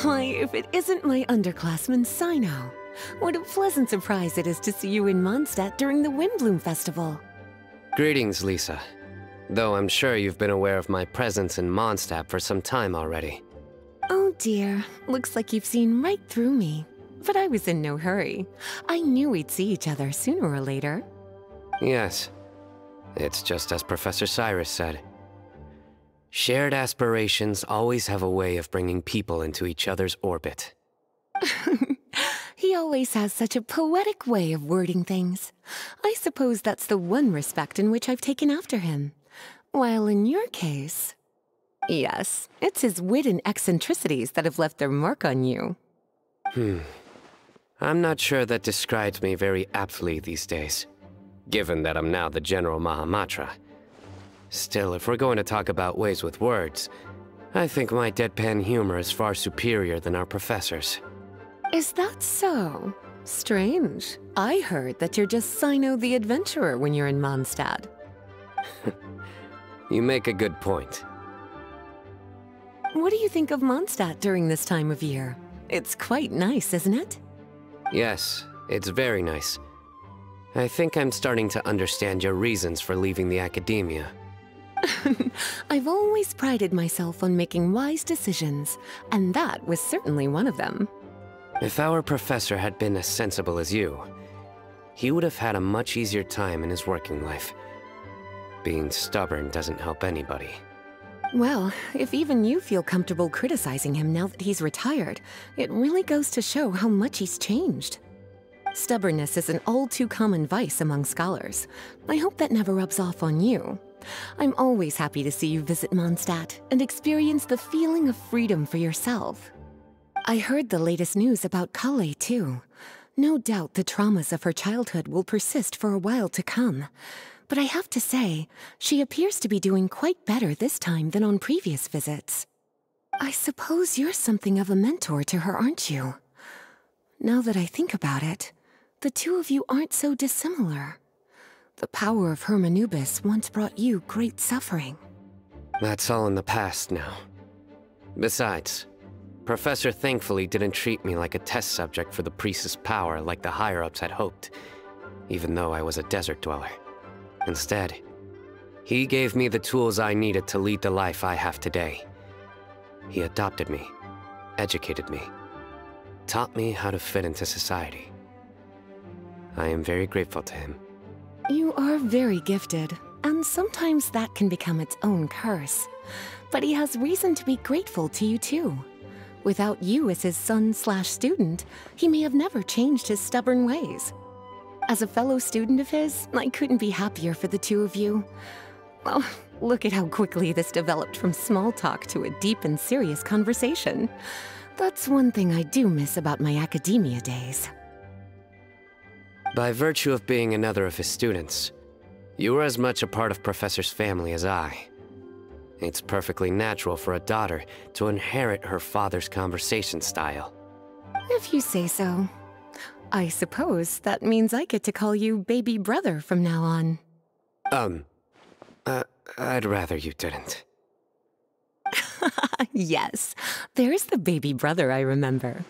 Why, if it isn't my underclassman, Sino. What a pleasant surprise it is to see you in Mondstadt during the Windbloom Festival. Greetings, Lisa. Though I'm sure you've been aware of my presence in Mondstadt for some time already. Oh dear, looks like you've seen right through me. But I was in no hurry. I knew we'd see each other sooner or later. Yes. It's just as Professor Cyrus said. Shared aspirations always have a way of bringing people into each other's orbit. He always has such a poetic way of wording things. I suppose that's the one respect in which I've taken after him. While in your case... Yes, it's his wit and eccentricities that have left their mark on you. I'm not sure that describes me very aptly these days, given that I'm now the General Mahamatra. Still, if we're going to talk about ways with words, I think my deadpan humor is far superior than our professor's. Is that so? Strange. I heard that you're just Sino the Adventurer when you're in Mondstadt. You make a good point. What do you think of Mondstadt during this time of year? It's quite nice, isn't it? Yes, it's very nice. I think I'm starting to understand your reasons for leaving the academia. I've always prided myself on making wise decisions, and that was certainly one of them. If our professor had been as sensible as you, he would have had a much easier time in his working life. Being stubborn doesn't help anybody. Well, if even you feel comfortable criticizing him now that he's retired, it really goes to show how much he's changed. Stubbornness is an all-too-common vice among scholars. I hope that never rubs off on you. I'm always happy to see you visit Mondstadt and experience the feeling of freedom for yourself. I heard the latest news about Kale, too. No doubt the traumas of her childhood will persist for a while to come. But I have to say, she appears to be doing quite better this time than on previous visits. I suppose you're something of a mentor to her, aren't you? Now that I think about it, the two of you aren't so dissimilar. The power of Hermanubis once brought you great suffering. That's all in the past now. Besides, Professor thankfully didn't treat me like a test subject for the priest's power like the higher-ups had hoped, even though I was a desert dweller. Instead, he gave me the tools I needed to lead the life I have today. He adopted me, educated me, taught me how to fit into society. I am very grateful to him. You are very gifted, and sometimes that can become its own curse. But he has reason to be grateful to you too. Without you as his son/student, he may have never changed his stubborn ways. As a fellow student of his, I couldn't be happier for the two of you. Well, look at how quickly this developed from small talk to a deep and serious conversation. That's one thing I do miss about my academia days. By virtue of being another of his students, you were as much a part of Professor's family as I. It's perfectly natural for a daughter to inherit her father's conversation style. If you say so. I suppose that means I get to call you baby brother from now on. I'd rather you didn't. Yes, there's the baby brother I remember.